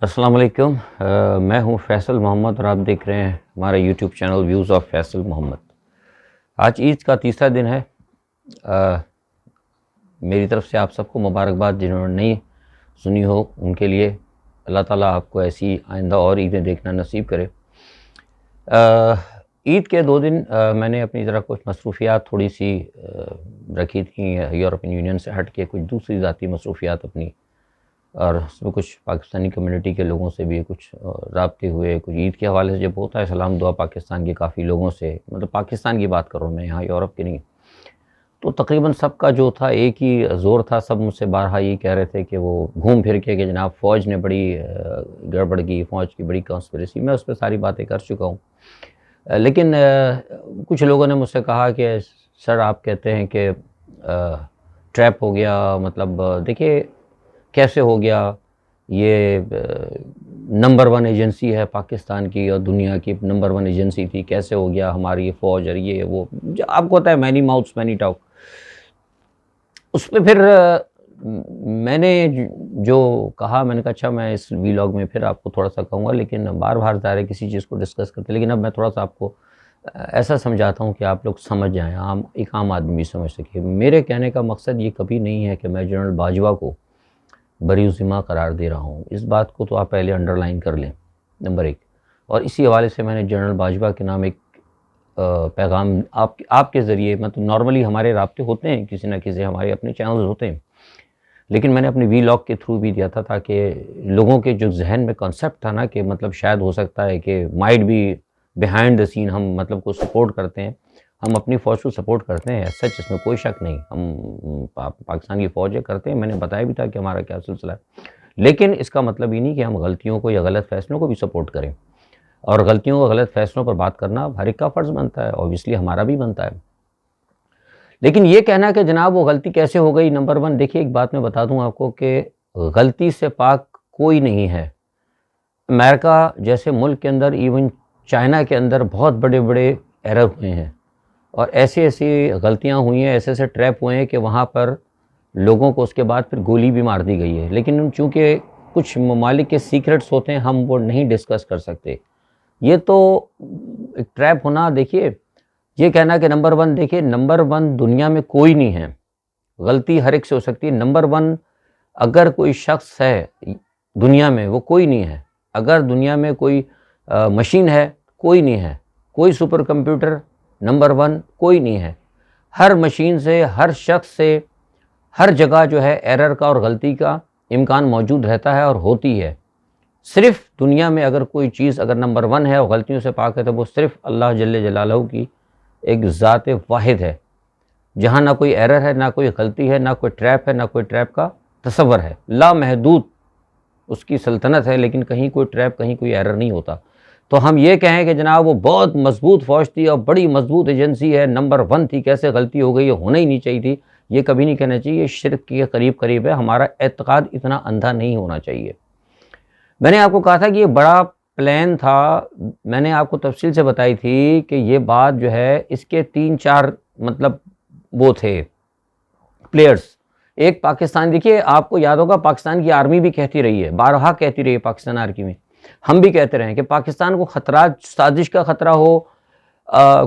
السلام علیکم، میں ہوں فیصل محمد اور آپ دیکھ رہے ہیں ہمارا YouTube channel views of Faisal Muhammad. آج عید کا تیسرا دن ہے۔ میری طرف سے آپ سب کو مبارکباد، جنہوں نے نہیں سنی ہو ان کے لیے اللہ تعالیٰ آپ کو ایسی آئندہ اور عیدیں دیکھنا نصیب کرے۔ عید کے 2 دن میں نے اپنی طرح کچھ مصروفیات تھوڑی سی رکھی تھیں، یورپین یونین سے ہٹ کے کچھ دوسری ذاتی مصروفیات اپنی، اور اس میں کچھ پاکستانی کمیونٹی کے لوگوں سے بھی کچھ رابطے ہوئے۔ کچھ عید کے حوالے سے جب ہوتا ہے سلام دعا پاکستان کے کافی لوگوں سے، مطلب پاکستان کی بات کر رہا ہوں میں، یہاں یورپ کی نہیں، تو تقریباً سب کا جو تھا ایک ہی زور تھا۔ سب مجھ سے بارہا یہ کہہ رہے تھے کہ وہ گھوم پھر کے کہ جناب فوج نے بڑی گڑبڑ کی، فوج کی بڑی کانسپریسی۔ میں اس پہ ساری باتیں کر چکا ہوں، لیکن کچھ لوگوں نے مجھ سے کہا کہ سر آپ کہتے ہیں کہ ٹریپ ہو گیا، مطلب دیکھیے کیسے ہو گیا، یہ نمبر 1 ایجنسی ہے پاکستان کی اور دنیا کی نمبر 1 ایجنسی تھی، کیسے ہو گیا ہماری یہ فوج اور یہ وہ، آپ کو پتہ ہے مینی ماؤتھس مینی ٹاک۔ اس پہ پھر میں نے جو کہا، میں نے کہا اچھا میں اس ویلاگ میں پھر آپ کو تھوڑا سا کہوں گا، لیکن بار بار ظاہر ہے کسی چیز کو ڈسکس کرتے، لیکن اب میں تھوڑا سا آپ کو ایسا سمجھاتا ہوں کہ آپ لوگ سمجھ جائیں، ایک عام آدمی بھی سمجھ سکے۔ میرے کہنے کا مقصد یہ کبھی نہیں ہے کہ میں جنرل باجوہ کو بری ذمہ قرار دے رہا ہوں، اس بات کو تو آپ پہلے انڈر لائن کر لیں، نمبر 1۔ اور اسی حوالے سے میں نے جنرل باجوہ کے نام ایک پیغام آپ کے ذریعے، مطلب نارملی ہمارے رابطے ہوتے ہیں کسی نہ کسی، ہمارے اپنے چینلز ہوتے ہیں، لیکن میں نے اپنے وی لاگ کے تھرو بھی دیا تھا تاکہ لوگوں کے جو ذہن میں کنسیپٹ تھا نا کہ مطلب شاید ہو سکتا ہے کہ مائٹ بھی بیہائنڈ دا سین ہم مطلب کو سپورٹ کرتے ہیں، ہم اپنی فوج کو سپورٹ کرتے ہیں، سچ اس میں کوئی شک نہیں، ہم پاکستان کی فوج کرتے ہیں، میں نے بتایا بھی تھا کہ ہمارا کیا سلسلہ ہے، لیکن اس کا مطلب یہ نہیں کہ ہم غلطیوں کو یا غلط فیصلوں کو بھی سپورٹ کریں، اور غلطیوں اور غلط فیصلوں پر بات کرنا ہر ایک کا فرض بنتا ہے، اوبویسلی ہمارا بھی بنتا ہے، لیکن یہ کہنا کہ جناب وہ غلطی کیسے ہو گئی، نمبر 1 دیکھیے ایک بات میں بتا دوں آپ کو کہ غلطی سے پاک کوئی نہیں ہے۔ امریکہ جیسے ملک کے اندر، ایون چائنا کے اندر بہت بڑے بڑے ایرر ہوئے ہیں، اور ایسی غلطیاں ہوئی ہیں، ایسے ٹریپ ہوئے ہیں کہ وہاں پر لوگوں کو اس کے بعد پھر گولی بھی مار دی گئی ہے، لیکن چونکہ کچھ ممالک کے سیکرٹس ہوتے ہیں ہم وہ نہیں ڈسکس کر سکتے۔ یہ تو ایک ٹریپ ہونا، دیکھیے یہ کہنا کہ نمبر 1، دیکھیے نمبر 1 دنیا میں کوئی نہیں ہے، غلطی ہر ایک سے ہو سکتی ہے۔ نمبر 1 اگر کوئی شخص ہے دنیا میں وہ کوئی نہیں ہے، اگر دنیا میں کوئی مشین ہے کوئی نہیں ہے، کوئی سپر کمپیوٹر نمبر 1 کوئی نہیں ہے۔ ہر مشین سے، ہر شخص سے، ہر جگہ جو ہے ایرر کا اور غلطی کا امکان موجود رہتا ہے اور ہوتی ہے۔ صرف دنیا میں اگر کوئی چیز اگر نمبر 1 ہے اور غلطیوں سے پاک ہے تو وہ صرف اللہ جل جلالہ کی ایک ذات واحد ہے، جہاں نہ کوئی ایرر ہے، نہ کوئی غلطی ہے، نہ کوئی ٹریپ ہے، نہ کوئی ٹریپ کا تصور ہے۔ لا محدود اس کی سلطنت ہے، لیکن کہیں کوئی ٹریپ، کہیں کوئی ایرر نہیں ہوتا۔ تو ہم یہ کہیں کہ جناب وہ بہت مضبوط فوج تھی اور بڑی مضبوط ایجنسی ہے، نمبر 1 تھی، کیسے غلطی ہو گئی، یہ ہونا ہی نہیں چاہیے تھی، یہ کبھی نہیں کہنا چاہیے، یہ شرک کے قریب ہے۔ ہمارا اعتقاد اتنا اندھا نہیں ہونا چاہیے۔ میں نے آپ کو کہا تھا کہ یہ بڑا پلان تھا، میں نے آپ کو تفصیل سے بتائی تھی کہ یہ بات جو ہے اس کے 3-4 مطلب وہ تھے پلیئرز۔ ایک پاکستان، دیکھیے آپ کو یاد ہوگا پاکستان کی آرمی بھی کہتی رہی ہے، بارہا کہتی رہی ہے پاکستان آرمی میں، ہم بھی کہتے رہے ہیں کہ پاکستان کو خطرات، سازش کا خطرہ ہو،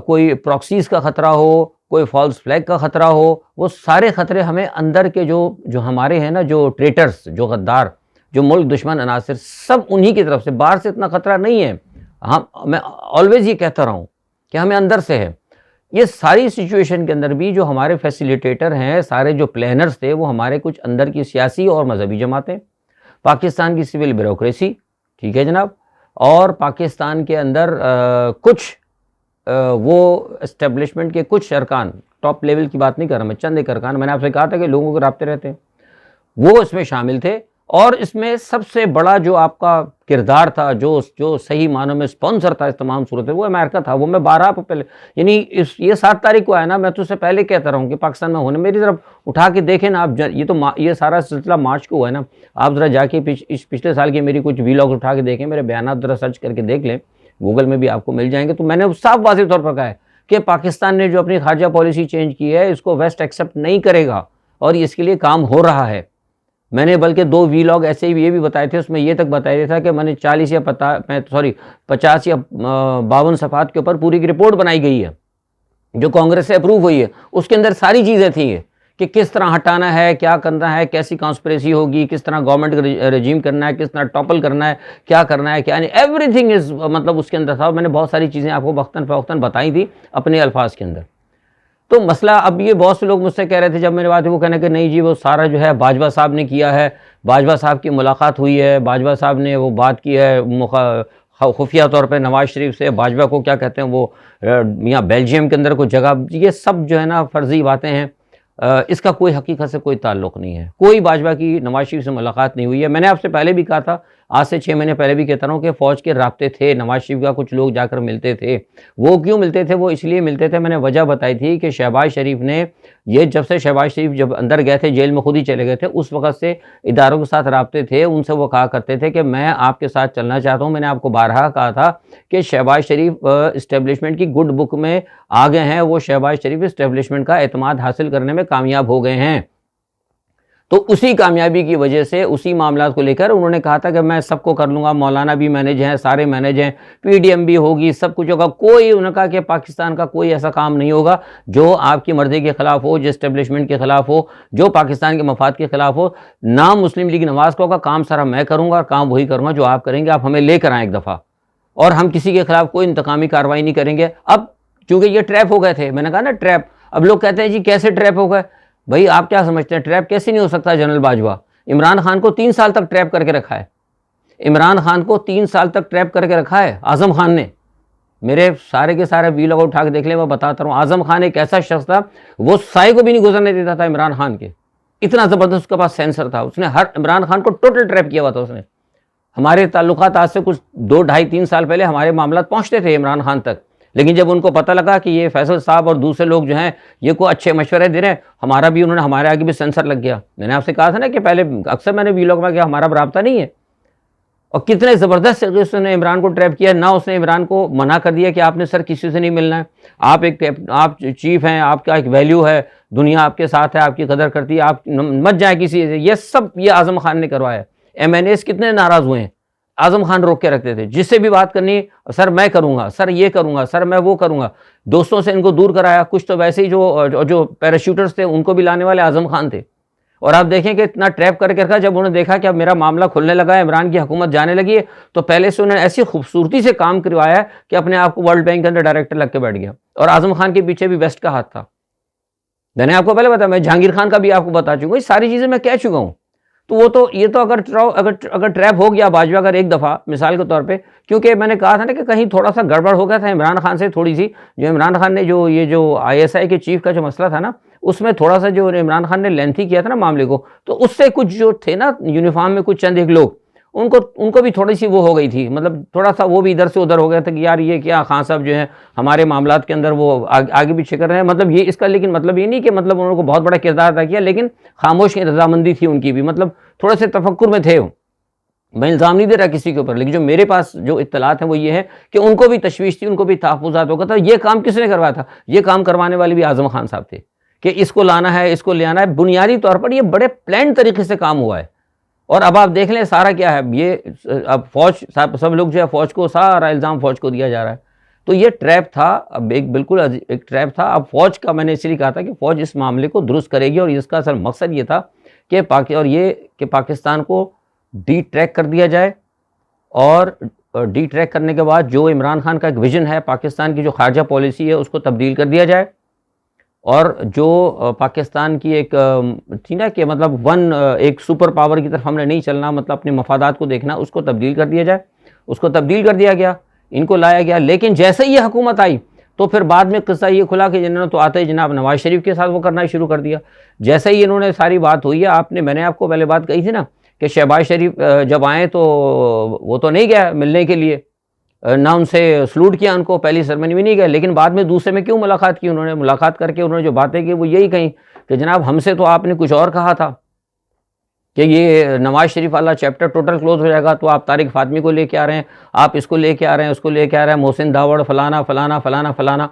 کوئی پراکسیز کا خطرہ ہو، کوئی فالس فلیگ کا خطرہ ہو، وہ سارے خطرے ہمیں اندر کے جو ہمارے ہیں نا، جو ٹریٹرز، جو غدار، جو ملک دشمن عناصر، سب انہی کی طرف سے، باہر سے اتنا خطرہ نہیں ہے۔ میں آلویز یہ کہتا رہا ہوں کہ ہمیں اندر سے ہے۔ یہ ساری سچویشن کے اندر بھی جو ہمارے فیسیلیٹیٹر ہیں، سارے جو پلانرز تھے، وہ ہمارے کچھ اندر کی سیاسی اور مذہبی جماعتیں، پاکستان کی سول بیوروکریسی، ٹھیک ہے جناب، اور پاکستان کے اندر کچھ وہ اسٹیبلشمنٹ کے کچھ ارکان، ٹاپ لیول کی بات نہیں کر رہا میں، چند ایک ارکان، میں نے آپ سے کہا تھا کہ لوگوں کے رابطے رہتے ہیں، وہ اس میں شامل تھے، اور اس میں سب سے بڑا جو آپ کا کردار تھا، جو صحیح معنوں میں اسپانسر تھا اس تمام صورت ہے، وہ امریکہ تھا۔ وہ میں 12 پہلے، یعنی یہ 7 تاریخ کو آیا نا، میں تو اس سے پہلے کہتا رہا ہوں کہ پاکستان میں ہونے، میری طرف اٹھا کے دیکھیں نا آپ، یہ سارا سلسلہ مارچ کو ہوا ہے نا، آپ ذرا جا کے پچھلے سال کے میری کچھ ویلاگ اٹھا کے دیکھیں، میرے بیانات ذرا سرچ کر کے دیکھ لیں، گوگل میں بھی آپ کو مل جائیں گے۔ تو میں نے صاف واضح طور پر کہا ہے کہ پاکستان نے جو اپنی خارجہ پالیسی چینج کی ہے، اس کو ویسٹ ایکسیپٹ نہیں کرے گا، اور اس کے لیے کام ہو رہا ہے۔ میں نے بلکہ 2 ویلاگ ایسے ہی یہ بھی بتائے تھے، اس میں یہ تک بتایا تھا کہ میں نے 50 یا 52 صفحات کے اوپر پوری کی رپورٹ بنائی گئی ہے جو کانگریس سے اپروو ہوئی ہے، اس کے اندر ساری چیزیں تھیں کہ کس طرح ہٹانا ہے، کیا کرنا ہے، کیسی کانسپریسی ہوگی، کس طرح گورنمنٹ رجیم کرنا ہے، کس طرح ٹاپل کرنا ہے، کیا کرنا ہے، کیا نہیں، ایوری تھنگ از مطلب اس کے اندر تھا. میں نے بہت ساری چیزیں آپ کو وقتاً فوقتاً بتائی تھی اپنے الفاظ کے اندر. تو مسئلہ اب یہ بہت سے لوگ مجھ سے کہہ رہے تھے جب میرے بات وہ کہنے کہ نہیں جی وہ سارا جو ہے باجوہ صاحب نے کیا ہے، باجوہ صاحب کی ملاقات ہوئی ہے، باجوہ صاحب نے وہ بات کی ہے خفیہ طور پہ نواز شریف سے، باجوہ کو کیا کہتے ہیں وہ یہاں بیلجیم کے اندر کوئی جگہ، یہ سب جو ہے نا فرضی باتیں ہیں. اس کا کوئی حقیقت سے کوئی تعلق نہیں ہے. کوئی باجوہ کی نواز شریف سے ملاقات نہیں ہوئی ہے. میں نے آپ سے پہلے بھی کہا تھا، آج سے 6 مہینے پہلے بھی کہتا رہا ہوں کہ فوج کے رابطے تھے، نواز شریف کا کچھ لوگ جا کر ملتے تھے. وہ کیوں ملتے تھے؟ وہ اس لیے ملتے تھے، میں نے وجہ بتائی تھی کہ شہباز شریف نے یہ جب سے شہباز شریف جب اندر گئے تھے جیل میں خود ہی چلے گئے تھے، اس وقت سے اداروں کے ساتھ رابطے تھے. ان سے وہ کہا کرتے تھے کہ میں آپ کے ساتھ چلنا چاہتا ہوں. میں نے آپ کو بارہا کہا تھا کہ شہباز شریف اسٹیبلشمنٹ کی گڈ بک میں آ گئے ہیں، وہ شہباز شریف اسٹیبلشمنٹ کا اعتماد حاصل کرنے میں کامیاب ہو گئے ہیں. تو اسی کامیابی کی وجہ سے اسی معاملات کو لے کر انہوں نے کہا تھا کہ میں سب کو کر لوں گا، مولانا بھی مینیج ہیں، سارے مینیج ہیں، پی ڈی ایم بھی ہوگی، سب کچھ ہوگا. انہوں نے کہا کہ پاکستان کا کوئی ایسا کام نہیں ہوگا جو آپ کی مرضی کے خلاف ہو، جو اسٹیبلشمنٹ کے خلاف ہو، جو پاکستان کے مفاد کے خلاف ہو. نام مسلم لیگ نواز کا ہوگا، کام سارا میں کروں گا، کام وہی کروں گا جو آپ کریں گے. آپ ہمیں لے کر آئیں ایک دفعہ، اور ہم کسی کے خلاف کوئی انتقامی کارروائی نہیں کریں گے. اب چونکہ یہ ٹریپ ہو گئے تھے، میں نے کہا نا ٹریپ. اب لوگ کہتے ہیں جی کیسے ٹریپ ہو گئے؟ بھائی آپ کیا سمجھتے ہیں ٹریپ کیسے نہیں ہو سکتا؟ جنرل باجوہ عمران خان کو 3 سال تک ٹریپ کر کے رکھا ہے. عمران خان کو 3 سال تک ٹریپ کر کے رکھا ہے اعظم خان نے. میرے سارے کے سارے ویلاگ اٹھا کے دیکھ لیں، میں بتاتا ہوں. اعظم خان ایک ایسا شخص تھا، وہ سائے کو بھی نہیں گزرنے دیتا تھا عمران خان کے. اتنا زبردست اس کے پاس سینسر تھا. اس نے ہر عمران خان کو ٹوٹل ٹریپ کیا ہوا تھا. اس نے ہمارے تعلقات آج سے کچھ 2 ڈھائی 3 سال پہلے ہمارے معاملات پہنچتے تھے عمران خان تک، لیکن جب ان کو پتہ لگا کہ یہ فیصل صاحب اور دوسرے لوگ جو ہیں یہ کو اچھے مشورے دے رہے ہیں، ہمارے آگے بھی سینسر لگ گیا. میں نے آپ سے کہا تھا نا کہ پہلے اکثر میں نے ویلاگ میں کہا ہمارا رابطہ نہیں ہے. اور کتنے زبردست اس نے عمران کو ٹریپ کیا. نہ اس نے عمران کو منع کر دیا کہ آپ نے سر کسی سے نہیں ملنا ہے، آپ چیف ہیں، آپ کا ایک ویلیو ہے، دنیا آپ کے ساتھ ہے، آپ کی قدر کرتی ہے، آپ مت جائیں کسی سے. یہ سب یہ اعظم خان نے کروایا. ایم این ایس کتنے ناراض ہوئے ہیں. اعظم خان روک کے رکھتے تھے، جس سے بھی بات کرنی سر میں کروں گا، سر یہ کروں گا، سر میں وہ کروں گا. دوستوں سے ان کو دور کرایا. کچھ تو ویسے ہی جو پیراشوٹرز تھے ان کو بھی لانے والے اعظم خان تھے. اور آپ دیکھیں کہ اتنا ٹریپ کر کے رکھا. جب انہوں نے دیکھا کہ اب میرا معاملہ کھلنے لگا ہے، عمران کی حکومت جانے لگی ہے، تو پہلے سے انہوں نے ایسی خوبصورتی سے کام کروایا کہ اپنے آپ کو ورلڈ بینک کے اندر ڈائریکٹر لگ کے بیٹھ گیا. اور اعظم خان کے پیچھے بھی ویسٹ کا ہاتھ تھا. میں نے آپ کو پہلے بتایا، میں جہانگیر خان کا بھی آپ کو بتا چکا ہوں. یہ ساری چیزیں میں کہہ چکا ہوں. تو یہ تو اگر ٹریپ ہو گیا باجوہ اگر ایک دفعہ مثال کے طور پہ، کیونکہ میں نے کہا تھا نا کہ کہیں تھوڑا سا گڑبڑ ہو گیا تھا عمران خان سے تھوڑی سی. جو عمران خان نے جو آئی ایس آئی کے چیف کا جو مسئلہ تھا نا، اس میں تھوڑا سا جو عمران خان نے لینتھی کیا تھا نا معاملے کو، تو اس سے کچھ جو تھے نا یونیفارم میں کچھ چند ایک لوگ، ان کو بھی تھوڑی سی وہ ہو گئی تھی. مطلب تھوڑا سا وہ بھی ادھر سے ادھر ہو گیا تھا کہ یار یہ کیا خان صاحب جو ہیں ہمارے معاملات کے اندر وہ آگے پیچھے کر رہے ہیں. مطلب یہ اس کا لیکن مطلب یہ نہیں کہ مطلب انہوں کو بہت بڑا کردار ادا کیا، لیکن خاموش کی رضامندی تھی ان کی بھی. مطلب تھوڑے سے تفکر میں تھے. میں الزام نہیں دے رہا کسی کے اوپر، لیکن جو میرے پاس جو اطلاعات ہیں وہ یہ ہے کہ ان کو بھی تشویش تھی، ان کو بھی تحفظات ہوگا تھا. یہ کام کس نے کروایا تھا؟ یہ کام کروانے والے بھی اعظم خان صاحب تھے کہ اس کو لانا ہے، اس کو لے آنا ہے. بنیادی طور پر یہ بڑے پلان طریقے سے کام ہوا ہے. اور اب آپ دیکھ لیں سارا کیا ہے. یہ اب فوج سب لوگ جو ہے فوج کو سارا الزام فوج کو دیا جا رہا ہے. تو یہ ٹریپ تھا. اب بالکل ایک ٹریپ تھا. اب فوج کا میں نے اس لیے کہا تھا کہ فوج اس معاملے کو درست کرے گی، اور اس کا اصل مقصد یہ تھا کہ پاکستان کو ڈی ٹریک کر دیا جائے. اور ڈی ٹریک کرنے کے بعد جو عمران خان کا ایک ویژن ہے پاکستان کی جو خارجہ پالیسی ہے اس کو تبدیل کر دیا جائے. اور جو پاکستان کی ایک تھی نا کہ مطلب ایک سپر پاور کی طرف ہم نے نہیں چلنا، مطلب اپنے مفادات کو دیکھنا، اس کو تبدیل کر دیا جائے. اس کو تبدیل کر دیا گیا، ان کو لایا گیا. لیکن جیسے ہی یہ حکومت آئی تو پھر بعد میں قصہ یہ کھلا کہ جنہوں نے تو آتے ہی جناب نواز شریف کے ساتھ وہ کرنا شروع کر دیا. جیسے ہی انہوں نے ساری بات ہوئی ہے، میں نے آپ کو پہلے بات کہی تھی نا کہ شہباز شریف جب آئیں تو وہ تو نہیں گیا ملنے کے لیے، نہ ان سے سلوٹ کیا، ان کو پہلی سرمنی میں نہیں گئے. لیکن بعد میں دوسرے میں کیوں ملاقات کی؟ انہوں نے ملاقات کر کے انہوں نے جو باتیں کی وہ یہی کہیں کہ جناب ہم سے تو آپ نے کچھ اور کہا تھا کہ یہ نواز شریف والا چیپٹر ٹوٹل کلوز ہو جائے گا، تو آپ طارق فاطمی کو لے کے آ رہے ہیں، آپ اس کو لے کے آ رہے ہیں، اس کو لے کے آ رہے ہیں، محسن داوڑ فلانا فلانا فلانا فلانا.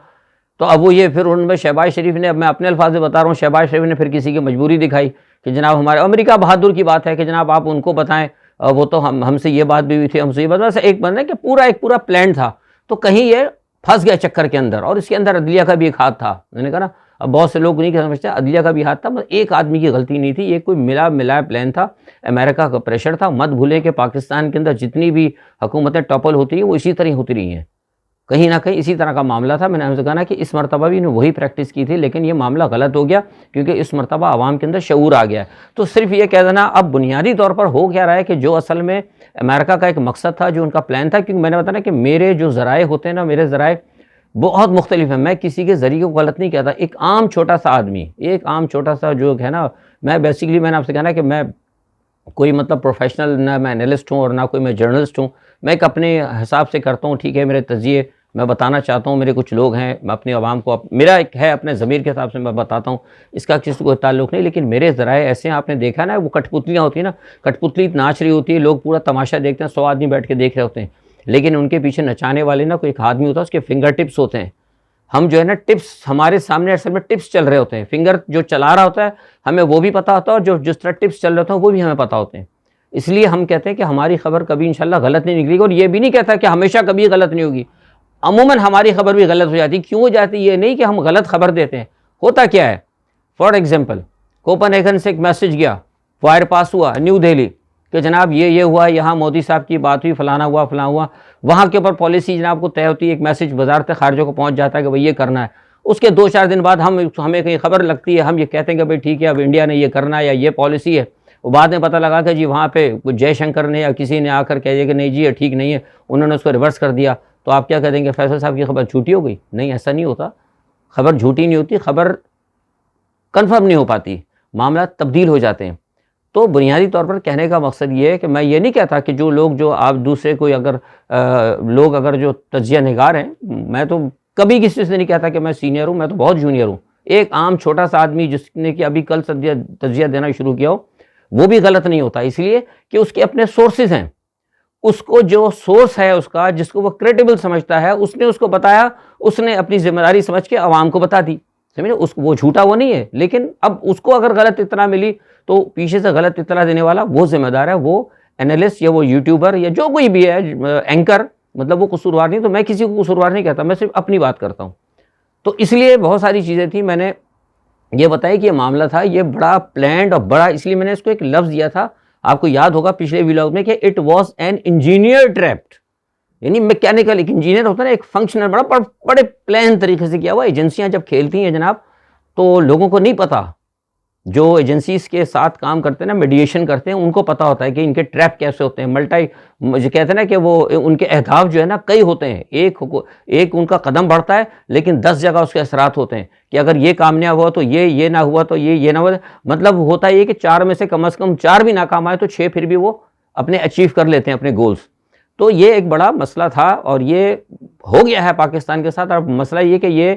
تو اب وہ یہ پھر ان میں شہباز شریف نے، اب میں اپنے الفاظ سے بتا رہا ہوں، شہباز شریف نے پھر کسی کی مجبوری دکھائی کہ جناب ہمارے امریکہ بہادر کی بات ہے کہ جناب آپ ان کو بتائیں، وہ تو ہم سے یہ بات بھی ہوئی تھی، ہم سے یہ بات، ایک بندہ کہ پورا پلان تھا. تو کہیں یہ پھنس گیا چکر کے اندر، اور اس کے اندر عدلیہ کا بھی ایک ہاتھ تھا. میں نے کہا نا اب بہت سے لوگ نہیں سمجھتے، عدلیہ کا بھی ہاتھ تھا، ایک آدمی کی غلطی نہیں تھی، یہ کوئی ملا پلان تھا، امریکہ کا پریشر تھا. مت بھولیں کہ پاکستان کے اندر جتنی بھی حکومتیں ٹاپل ہوتی ہیں وہ اسی طرح ہوتی رہی ہیں، کہیں نہ کہیں اسی طرح کا معاملہ تھا. میں نے آپ سے کہا نا کہ اس مرتبہ بھی انہوں وہی پریکٹس کی تھی، لیکن یہ معاملہ غلط ہو گیا کیونکہ اس مرتبہ عوام کے اندر شعور آ گیا ہے. تو صرف یہ کہہ دینا اب بنیادی طور پر ہو کیا رہا ہے کہ جو اصل میں امریکہ کا ایک مقصد تھا، جو ان کا پلان تھا، کیونکہ میں نے بتایا کہ میرے جو ذرائع ہوتے ہیں نا، میرے ذرائع بہت مختلف ہیں، میں کسی کے ذریعے کو غلط نہیں کہتا. ایک عام چھوٹا سا آدمی، ایک عام چھوٹا سا جو ہے نا، میں بیسیکلی میں نے آپ سے کہا نا کہ میں کوئی مطلب پروفیشنل نہ میں انالسٹ ہوں اور نہ کوئی میں جرنلسٹ ہوں، میں ایک اپنے حساب سے کرتا ہوں. ٹھیک ہے، میرے تجزیے میں بتانا چاہتا ہوں، میرے کچھ لوگ ہیں، میں اپنے عوام کو میرا ایک ہے اپنے ضمیر کے حساب سے میں بتاتا ہوں، اس کا کسی کو تعلق نہیں. لیکن میرے ذرائع ایسے ہیں، آپ نے دیکھا نا وہ کٹ پتلیاں ہوتی ہیں نا، کٹ پتلی ناچ رہی ہوتی ہے، لوگ پورا تماشا دیکھتے ہیں، 100 آدمی بیٹھ کے دیکھ رہے ہوتے ہیں، لیکن ان کے پیچھے نچانے والے نا کوئی ایک آدمی ہوتا ہے، اس کے فنگر ٹپس ہوتے ہیں. ہم جو ہے نا ٹپس ہمارے سامنے اصل میں ٹپس چل رہے ہوتے ہیں، فنگر جو چلا رہا ہوتا ہے ہمیں وہ بھی پتہ ہوتا ہے، اور جو جس طرح ٹپس چل رہے ہوتے ہیں وہ بھی ہمیں پتہ ہوتے ہیں. اس لیے ہم کہتے ہیں کہ ہماری خبر کبھی انشاءاللہ غلط نہیں نکلے گی، اور یہ بھی نہیں کہتا کہ ہمیشہ کبھی غلط نہیں ہوگی. عموماً ہماری خبر بھی غلط ہو جاتی. کیوں ہو جاتی؟ یہ نہیں کہ ہم غلط خبر دیتے ہیں. ہوتا کیا ہے، فار ایگزامپل کوپن ہیگن سے ایک میسج گیا، وائر پاس ہوا نیو دہلی کہ جناب یہ ہوا، یہاں مودی صاحب کی بات ہوئی، فلانا ہوا فلاں ہوا. وہاں کے اوپر پالیسی جناب کو طے ہوتی ہے، ایک میسج وزارت خارجہ کو پہنچ جاتا ہے کہ بھئی یہ کرنا ہے. اس کے 2-4 دن بعد ہمیں کہیں خبر لگتی ہے، ہم یہ کہتے ہیں کہ بھئی ٹھیک ہے اب انڈیا نے یہ کرنا ہے یا یہ پالیسی ہے. وہ بعد میں پتہ لگا کہ جی وہاں پہ کچھ جے شنکر نے یا کسی نے آ کر کہہ دیا کہ نہیں جی یہ ٹھیک نہیں ہے، انہوں نے اس کو ریورس کر دیا. تو آپ کیا کہہ دیں گے، فیصل صاحب کی خبر جھوٹی ہو گئی؟ نہیں، ایسا نہیں ہوتا. خبر جھوٹی نہیں ہوتی، خبر کنفرم نہیں ہو پاتی، معاملات تبدیل ہو جاتے ہیں. تو بنیادی طور پر کہنے کا مقصد یہ ہے کہ میں یہ نہیں کہتا کہ جو لوگ جو آپ دوسرے کوئی اگر لوگ اگر جو تجزیہ نگار ہیں، میں تو کبھی کسی سے نہیں کہتا کہ میں سینئر ہوں، میں تو بہت جونیئر ہوں. ایک عام چھوٹا سا آدمی جس نے کہ ابھی کل تجزیہ دینا شروع کیا ہو، وہ بھی غلط نہیں ہوتا، اس لیے کہ اس کے اپنے سورسز ہیں. اس کو جو سورس ہے اس کا، جس کو وہ کریڈیبل سمجھتا ہے، اس نے اس کو بتایا، اس نے اپنی ذمہ داری سمجھ کے عوام کو بتا دی. سمجھے، وہ جھوٹا وہ نہیں ہے. لیکن اب اس کو اگر غلط اطلاع ملی تو پیچھے سے غلط اطلاع دینے والا وہ ذمہ دار ہے، وہ انالسٹ یا وہ یوٹیوبر یا جو کوئی بھی ہے اینکر، مطلب وہ قصوروار نہیں. تو میں کسی کو قصوروار نہیں کہتا، میں صرف اپنی بات کرتا ہوں. تو اس لیے بہت ساری چیزیں تھیں، میں نے یہ بتایا کہ یہ معاملہ تھا، یہ بڑا پلانڈ اور بڑا، اس لیے میں نے اس کو ایک لفظ دیا تھا، آپ کو یاد ہوگا پچھلے ویلاگ میں، کہ it was an engineer trapped. یعنی میکینیکل، ایک انجینئر ہوتا ہے نا، ایک فنکشنل بڑے پلان طریقے سے کیا ہوا. ایجنسیاں جب کھیلتی ہیں جناب تو لوگوں کو نہیں پتا، جو ایجنسیز کے ساتھ کام کرتے ہیں نا، میڈیشن کرتے ہیں، ان کو پتا ہوتا ہے کہ ان کے ٹریپ کیسے ہوتے ہیں. جو کہتے ہیں نا کہ وہ ان کے اہداف جو ہے نا کئی ہوتے ہیں، ایک ان کا قدم بڑھتا ہے لیکن 10 جگہ اس کے اثرات ہوتے ہیں کہ اگر یہ کامیاب ہوا تو یہ نہ ہوا تو یہ نہ ہوا. مطلب ہوتا ہے یہ کہ 4 میں سے کم از کم 4 بھی ناکام آئے تو 6 پھر بھی وہ اپنے اچیو کر لیتے ہیں اپنے گولز. تو یہ ایک بڑا مسئلہ تھا اور یہ ہو گیا ہے پاکستان کے ساتھ. اور مسئلہ یہ کہ یہ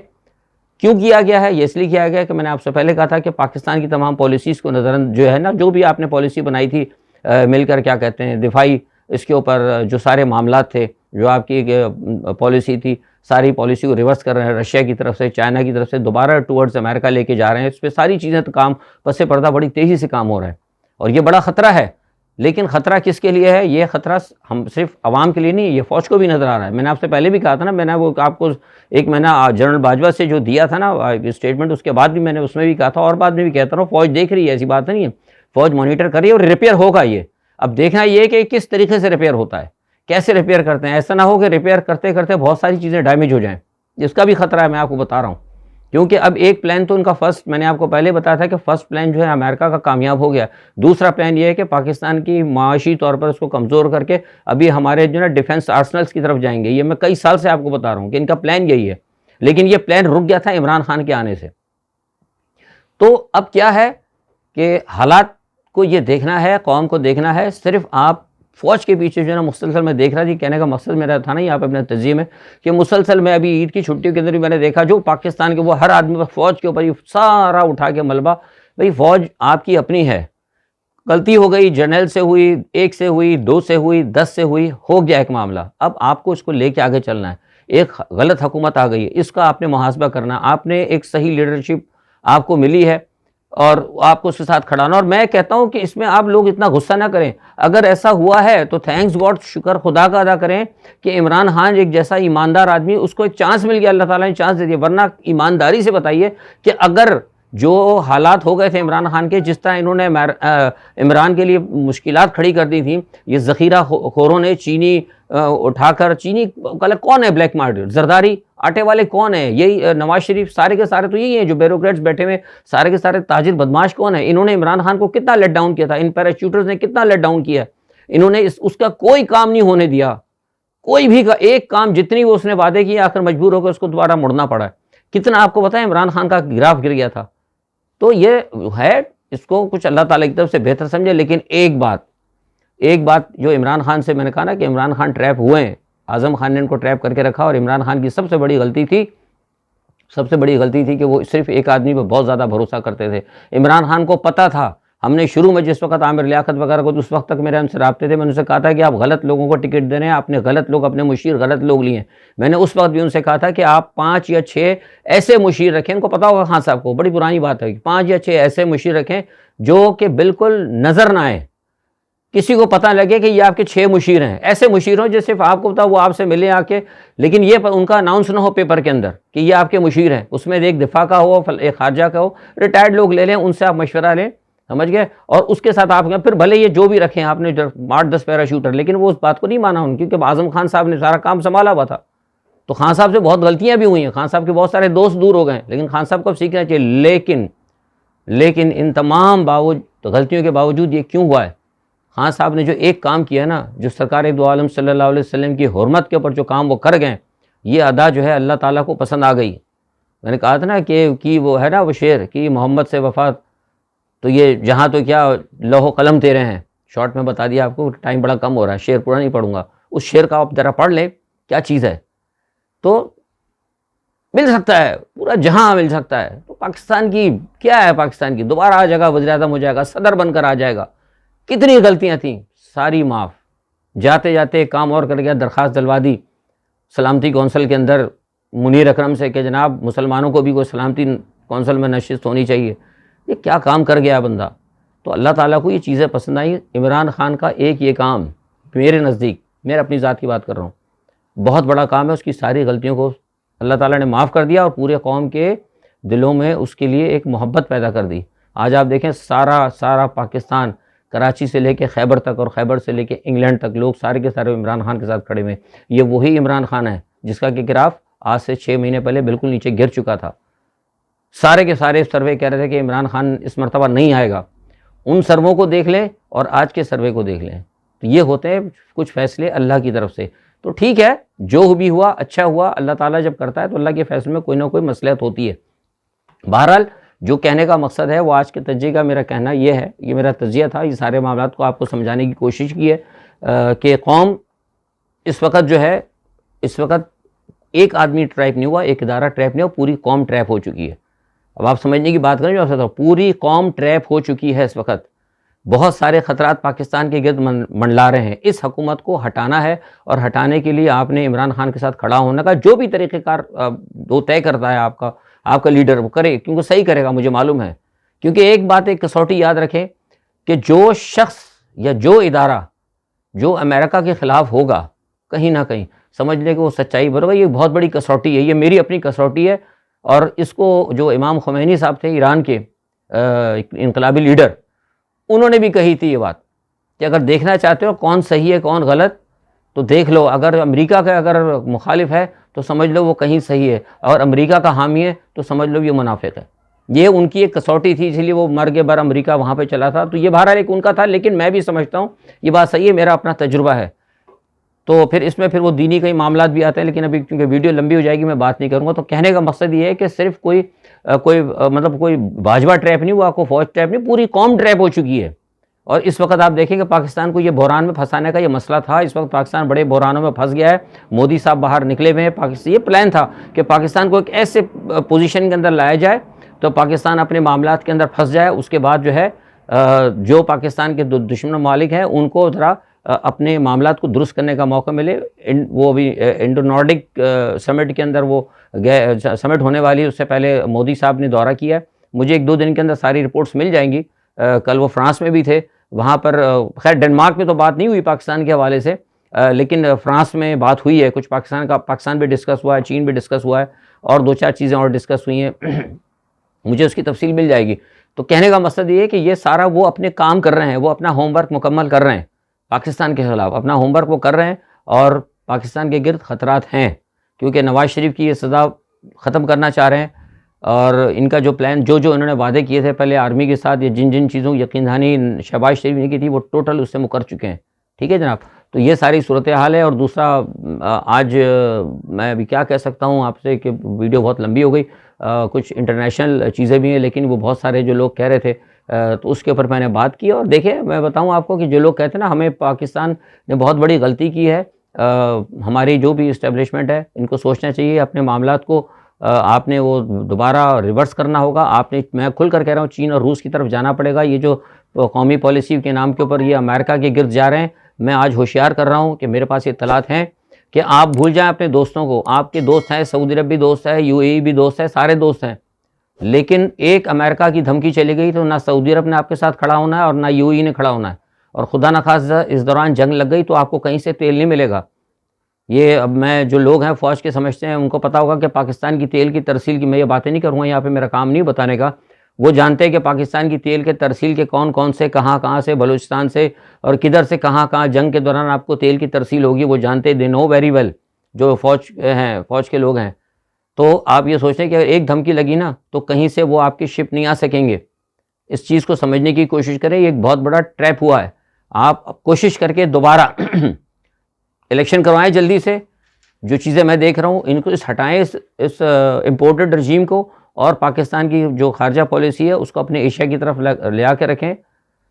کیوں کیا گیا ہے، یہ اس لیے کیا گیا کہ میں نے آپ سے پہلے کہا تھا کہ پاکستان کی تمام پالیسیز کو نظر جو ہے نا، جو بھی آپ نے پالیسی بنائی تھی مل کر، کیا کہتے ہیں، دفاعی، اس کے اوپر جو سارے معاملات تھے، جو آپ کی پالیسی تھی، ساری پالیسی کو ریورس کر رہے ہیں، رشیا کی طرف سے، چائنا کی طرف سے دوبارہ ٹورڈز امریکہ لے کے جا رہے ہیں. اس پہ ساری چیزیں تو کام پس پردہ بڑی تیزی سے کام ہو رہا ہے اور یہ بڑا خطرہ ہے. لیکن خطرہ کس کے لیے ہے؟ یہ خطرہ ہم صرف عوام کے لیے نہیں، یہ فوج کو بھی نظر آ رہا ہے. میں نے آپ سے پہلے بھی کہا تھا نا، میں نے وہ آپ کو ایک مہینہ جنرل باجوہ سے جو دیا تھا نا اسٹیٹمنٹ، اس کے بعد بھی میں نے اس میں بھی کہا تھا اور بعد میں بھی کہتا رہا ہوں، فوج دیکھ رہی ہے، ایسی بات نہیں ہے، فوج مانیٹر کر رہی ہے اور ریپیئر ہوگا. یہ اب دیکھنا یہ کہ کس طریقے سے ریپیئر ہوتا ہے، کیسے ریپیئر کرتے ہیں. ایسا نہ ہو کہ ریپیئر کرتے کرتے بہت ساری چیزیں ڈیمیج ہو جائیں، اس کا بھی خطرہ ہے. میں آپ کو بتا رہا ہوں کیونکہ اب ایک پلان تو ان کا فرسٹ، میں نے آپ کو پہلے بتایا تھا کہ فرسٹ پلان جو ہے امریکہ کا کامیاب ہو گیا. دوسرا پلان یہ ہے کہ پاکستان کی معاشی طور پر اس کو کمزور کر کے ابھی ہمارے جو ہے ڈیفنس آرسنلز کی طرف جائیں گے. یہ میں کئی سال سے آپ کو بتا رہا ہوں کہ ان کا پلان یہی ہے، لیکن یہ پلان رک گیا تھا عمران خان کے آنے سے. تو اب کیا ہے کہ حالات کو یہ دیکھنا ہے، قوم کو دیکھنا ہے. صرف آپ فوج کے پیچھے جو ہے نا مسلسل میں دیکھ رہا تھی، کہنے کا مقصد میرا تھا نہیں آپ اپنے تجزیے میں، کہ مسلسل میں ابھی عید کی چھٹیوں کے اندر بھی میں نے دیکھا جو پاکستان کے وہ ہر آدمی پر فوج کے اوپر یہ سارا اٹھا کے ملبہ. بھئی فوج آپ کی اپنی ہے، غلطی ہو گئی، جرنیل سے ہوئی، 1 سے ہوئی، 2 سے ہوئی، 10 سے ہوئی، ہو گیا ایک معاملہ. اب آپ کو اس کو لے کے آگے چلنا ہے. ایک غلط حکومت آ گئی ہے، اس کا آپ نے محاسبہ کرنا. آپ نے ایک صحیح لیڈرشپ آپ کو ملی ہے اور آپ کو اس کے ساتھ کھڑا ہونا. اور میں کہتا ہوں کہ اس میں آپ لوگ اتنا غصہ نہ کریں. اگر ایسا ہوا ہے تو تھینکس گاڈ، شکر خدا کا ادا کریں کہ عمران خان ایک جیسا ایماندار آدمی، اس کو ایک چانس مل گیا، اللہ تعالیٰ نے چانس دے دیا. ورنہ ایمانداری سے بتائیے کہ اگر جو حالات ہو گئے تھے عمران خان کے، جس طرح انہوں نے عمران کے لیے مشکلات کھڑی کر دی تھیں، یہ ذخیرہ خوروں نے چینی اٹھا کر، چینی کون ہے بلیک مارکیٹ، زرداری آٹے والے کون ہیں؟ یہی نواز شریف، سارے کے سارے تو یہی ہیں جو بیوروکریٹس بیٹھے ہوئے، سارے کے سارے تاجر بدماش کون ہیں؟ انہوں نے عمران خان کو کتنا لیٹ ڈاؤن کیا تھا، ان پیراچوٹرز نے کتنا لیٹ ڈاؤن کیا. انہوں نے اس کا کوئی کام نہیں ہونے دیا، کوئی بھی کا ایک کام، جتنی وہ اس نے وعدے کیے آخر مجبور ہو کر اس کو دوبارہ مڑنا پڑا ہے. کتنا آپ کو پتہ ہے عمران خان کا گراف گر گیا تھا. تو یہ ہے، اس کو کچھ اللہ تعالیٰ کی طرف سے بہتر سمجھے. لیکن ایک بات جو عمران خان سے میں نے کہا نا کہ عمران خان ٹریپ ہوئے ہیں، اعظم خان نے ان کو ٹریپ کر کے رکھا. اور عمران خان کی سب سے بڑی غلطی تھی کہ وہ صرف ایک آدمی پہ بہت زیادہ بھروسہ کرتے تھے. عمران خان کو پتہ تھا، ہم نے شروع میں جس وقت عامر لیاقت وغیرہ کو، اس وقت تک میرے ان سے رابطے تھے، میں نے ان سے کہا تھا کہ آپ غلط لوگوں کو ٹکٹ دے رہے ہیں، آپ نے غلط لوگ، اپنے مشیر غلط لوگ لیے ہیں. میں نے اس وقت بھی ان سے کہا تھا کہ آپ 5 یا 6 ایسے مشیر رکھیں، ان کو پتا ہوگا خان صاحب کو، بڑی پرانی بات ہے، 5 یا 6 ایسے مشیر رکھیں جو کہ بالکل نظر نہ آئے، کسی کو پتہ لگے کہ یہ آپ کے 6 مشیر ہیں. ایسے مشیر ہوں جو صرف آپ کو پتا وہ آپ سے ملے آ کے، لیکن یہ ان کا اناؤنس نہ ہو پیپر کے اندر کہ یہ آپ کے مشیر ہیں. اس میں ایک دفاع کا ہو، ایک خارجہ کا ہو، ریٹائرڈ لوگ لے لیں، ان سے آپ مشورہ لیں، سمجھ گئے. اور اس کے ساتھ آپ پھر بھلے یہ جو بھی رکھیں آپ نے 8-10 پیراشوٹر، لیکن وہ اس بات کو نہیں مانا ان، کیونکہ اعظم خان صاحب نے سارا کام سنبھالا ہوا تھا. تو خان صاحب سے بہت غلطیاں بھی ہوئی ہیں، خان صاحب کے بہت سارے دوست دور ہو گئے، لیکن خان صاحب کو اب سیکھنا چاہیے. لیکن ان تمام غلطیوں کے باوجود یہ کیوں ہوا ہے؟ خان صاحب نے جو ایک کام کیا نا، جو سرکار دو عالم صلی اللہ علیہ وسلم کی حرمت کے اوپر جو کام وہ کر گئے، یہ ادا جو ہے اللہ تعالیٰ کو پسند آ گئی. میں نے کہا تھا نا کہ وہ ہے نا وہ شعر کہ محمد سے وفات، تو یہ جہاں تو کیا لوح و قلم تیرے ہیں. شارٹ میں بتا دیا آپ کو، ٹائم بڑا کم ہو رہا ہے، شعر پورا نہیں پڑھوں گا. اس شعر کا آپ ذرا پڑھ لیں کیا چیز ہے. تو مل سکتا ہے، پورا جہاں مل سکتا ہے. تو پاکستان کی کیا ہے، پاکستان کی دوبارہ آ جائے گا، وزیر اعظم ہو جائے گا، صدر بن کر آ جائے گا. کتنی غلطیاں تھیں ساری معاف. جاتے جاتے ایک کام اور کر گیا، درخواست دلوا دی سلامتی کونسل کے اندر منیر اکرم سے کہ جناب مسلمانوں کو بھی کوئی سلامتی کونسل میں نشست ہونی چاہیے. یہ کیا کام کر گیا بندہ. تو اللہ تعالیٰ کو یہ چیزیں پسند آئیں. عمران خان کا ایک یہ کام میرے نزدیک، میں اپنی ذات کی بات کر رہا ہوں، بہت بڑا کام ہے. اس کی ساری غلطیوں کو اللہ تعالیٰ نے معاف کر دیا اور پورے قوم کے دلوں میں اس کے لیے ایک محبت پیدا کر دی. آج آپ دیکھیں سارا پاکستان، کراچی سے لے کے خیبر تک اور خیبر سے لے کے انگلینڈ تک، لوگ سارے کے سارے عمران خان کے ساتھ کھڑے ہوئے. یہ وہی عمران خان ہے جس کا کہ گراف آج سے 6 مہینے پہلے بالکل نیچے گر چکا تھا. سارے کے سارے سروے کہہ رہے تھے کہ عمران خان اس مرتبہ نہیں آئے گا. ان سرووں کو دیکھ لیں اور آج کے سروے کو دیکھ لیں، تو یہ ہوتے ہیں کچھ فیصلے اللہ کی طرف سے. تو ٹھیک ہے، جو بھی ہوا اچھا ہوا. اللہ تعالیٰ جب کرتا ہے تو اللہ کے فیصلے میں کوئی نہ کوئی مصلحت ہوتی ہے. بہرحال جو کہنے کا مقصد ہے وہ آج کے تجزیے کا میرا کہنا یہ ہے، یہ میرا تجزیہ تھا، یہ سارے معاملات کو آپ کو سمجھانے کی کوشش کی ہے کہ قوم اس وقت جو ہے، اس وقت ایک آدمی ٹریپ نہیں ہوا، ایک ادارہ ٹریپ نہیں ہوا، پوری قوم ٹریپ ہو چکی ہے. اب آپ سمجھنے کی بات کریں جو آپ سے، پوری قوم ٹریپ ہو چکی ہے اس وقت. بہت سارے خطرات پاکستان کے گرد منڈلا رہے ہیں. اس حکومت کو ہٹانا ہے، اور ہٹانے کے لیے آپ نے عمران خان کے ساتھ کھڑا ہونے کا جو بھی طریقہ کار وہ طے کرتا ہے آپ کا لیڈر، وہ کرے، کیونکہ صحیح کرے گا مجھے معلوم ہے. کیونکہ ایک بات، ایک کسوٹی یاد رکھیں کہ جو شخص یا جو ادارہ جو امریکہ کے خلاف ہوگا کہیں نہ کہیں، سمجھ لیں کہ وہ سچائی بولے گا. یہ بہت بڑی کسوٹی ہے، یہ میری اپنی کسوٹی ہے. اور اس کو جو امام خمینی صاحب تھے ایران کے انقلابی لیڈر، انہوں نے بھی کہی تھی یہ بات کہ اگر دیکھنا چاہتے ہو کون صحیح ہے کون غلط تو دیکھ لو. اگر امریکہ کا اگر مخالف ہے تو سمجھ لو وہ کہیں صحیح ہے، اور امریکہ کا حامی ہے تو سمجھ لو یہ منافق ہے. یہ ان کی ایک کسوٹی تھی، اس لیے وہ مرگ بر امریکہ وہاں پہ چلا تھا. تو یہ بہرحال ایک ان کا تھا، لیکن میں بھی سمجھتا ہوں یہ بات صحیح ہے، میرا اپنا تجربہ ہے. تو پھر اس میں پھر وہ دینی کئی معاملات بھی آتے ہیں، لیکن ابھی کیونکہ ویڈیو لمبی ہو جائے گی میں بات نہیں کروں گا. تو کہنے کا مقصد یہ ہے کہ صرف کوئی مطلب کوئی باجوہ ٹریپ نہیں ہوا، کوئی فوج ٹریپ نہیں، پوری قوم ٹریپ ہو چکی ہے. اور اس وقت آپ دیکھیں کہ پاکستان کو یہ بحران میں پھنسانے کا یہ مسئلہ تھا. اس وقت پاکستان بڑے بحرانوں میں پھنس گیا ہے. مودی صاحب باہر نکلے ہوئے ہیں. یہ پلان تھا کہ پاکستان کو ایک ایسے پوزیشن کے اندر لایا جائے تو پاکستان اپنے معاملات کے اندر پھنس جائے. اس کے بعد جو ہے جو پاکستان کے دشمن ممالک ہیں ان کو ذرا اپنے معاملات کو درست کرنے کا موقع ملے. وہ بھی انڈو نارڈک سمٹ کے اندر وہ سمٹ ہونے والی، اس سے پہلے مودی صاحب نے دورہ کیا ہے. مجھے 1-2 دن کے اندر ساری رپورٹس مل جائیں گی. کل وہ فرانس میں بھی تھے, وہاں پر خیر ڈنمارک میں تو بات نہیں ہوئی پاکستان کے حوالے سے, لیکن فرانس میں بات ہوئی ہے کچھ. پاکستان بھی ڈسکس ہوا ہے, چین بھی ڈسکس ہوا ہے, اور 2-4 چیزیں اور ڈسکس ہوئی ہیں. مجھے اس کی تفصیل مل جائے گی. تو کہنے کا مقصد یہ ہے کہ یہ سارا وہ اپنے کام کر رہے ہیں, وہ اپنا ہوم ورک مکمل کر رہے ہیں پاکستان کے خلاف, اپنا ہوم ورک وہ کر رہے ہیں, اور پاکستان کے گرد خطرات ہیں, کیونکہ نواز شریف کی یہ سزا ختم کرنا چاہ رہے ہیں, اور ان کا جو پلان جو انہوں نے وعدے کیے تھے پہلے آرمی کے ساتھ, یہ جن چیزوں یقین دہانی شہباز شریف نے کی تھی, وہ ٹوٹل اس سے مکر چکے ہیں. ٹھیک ہے جناب, تو یہ ساری صورتحال ہے. اور دوسرا آج میں ابھی کیا کہہ سکتا ہوں آپ سے کہ ویڈیو بہت لمبی ہو گئی, کچھ انٹرنیشنل چیزیں بھی ہیں, لیکن وہ بہت سارے جو لوگ کہہ رہے تھے تو اس کے اوپر میں نے بات کی. اور دیکھیں میں بتاؤں آپ کو کہ جو لوگ کہتے ہیں نا ہمیں پاکستان نے بہت بڑی غلطی کی ہے, ہماری جو بھی اسٹیبلشمنٹ ہے ان کو سوچنا چاہیے اپنے معاملات کو, آپ نے وہ دوبارہ ریورس کرنا ہوگا. آپ نے, میں کھل کر کہہ رہا ہوں, چین اور روس کی طرف جانا پڑے گا. یہ جو قومی پالیسی کے نام کے اوپر یہ امریکہ کے گرد جا رہے ہیں, میں آج ہوشیار کر رہا ہوں کہ میرے پاس اطلاعات ہیں کہ آپ بھول جائیں اپنے دوستوں کو. آپ کے دوست ہیں, سعودی عرب بھی دوست ہے, UAE بھی دوست ہے, سارے دوست ہیں, لیکن ایک امریکہ کی دھمکی چلی گئی تو نہ سعودی عرب نے آپ کے ساتھ کھڑا ہونا ہے اور نہ UAE نے کھڑا ہونا ہے. اور خدا نخواستہ اس دوران جنگ لگ گئی تو آپ کو کہیں سے تیل نہیں ملے گا. یہ اب میں جو لوگ ہیں فوج کے سمجھتے ہیں ان کو پتہ ہوگا کہ پاکستان کی تیل کی ترسیل کی, میں یہ باتیں نہیں کروں گا یہاں پہ, میرا کام نہیں بتانے کا. وہ جانتے ہیں کہ پاکستان کی تیل کے ترسیل کے کون سے کہاں سے, بلوچستان سے اور کدھر سے کہاں جنگ کے دوران آپ کو تیل کی ترسیل ہوگی, وہ جانتے ہیں, دے نو ویری ویل, جو فوج کے لوگ ہیں. تو آپ یہ سوچیں کہ اگر ایک دھمکی لگی نا تو کہیں سے وہ آپ کی شپ نہیں آ سکیں گے. اس چیز کو سمجھنے کی کوشش کریں, یہ ایک بہت بڑا ٹریپ ہوا ہے. آپ کوشش کر کے دوبارہ الیکشن کروائیں جلدی سے. جو چیزیں میں دیکھ رہا ہوں ان کو ہٹائیں, اس امپورٹڈ رجیم کو, اور پاکستان کی جو خارجہ پالیسی ہے اس کو اپنے ایشیا کی طرف لے آ کے رکھیں,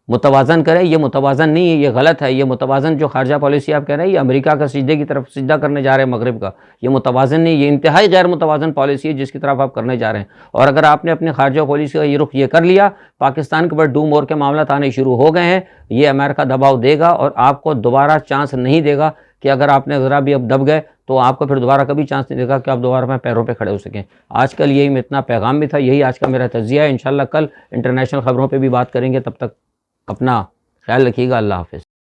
متوازن کریں. یہ متوازن نہیں ہے, یہ غلط ہے. یہ متوازن جو خارجہ پالیسی آپ کہہ رہے ہیں, یہ امریکہ کا سجدے کی طرف سجدہ کرنے جا رہے ہیں مغرب کا, یہ متوازن نہیں, یہ انتہائی غیر متوازن پالیسی ہے جس کی طرف آپ کرنے جا رہے ہیں. اور اگر آپ نے اپنے خارجہ پالیسی کا یہ رخ یہ کر لیا, پاکستان کے اوپر ڈوم اور کے معاملات آنے شروع ہو گئے ہیں. یہ امریکہ دباؤ دے گا اور آپ کو دوبارہ چانس نہیں دے گا کہ اگر آپ نے ذرا بھی اب دب گئے تو آپ کو پھر دوبارہ کبھی چانس نہیں دے گا کہ آپ دوبارہ اپنے پیروں پہ کھڑے ہو سکیں. آج کل یہی اتنا پیغام بھی تھا, یہی آج کا میرا تجزیہ ہے. انشاءاللہ کل انٹرنیشنل خبروں پہ بھی بات کریں گے. تب تک اپنا خیال رکھیے گا. اللہ حافظ.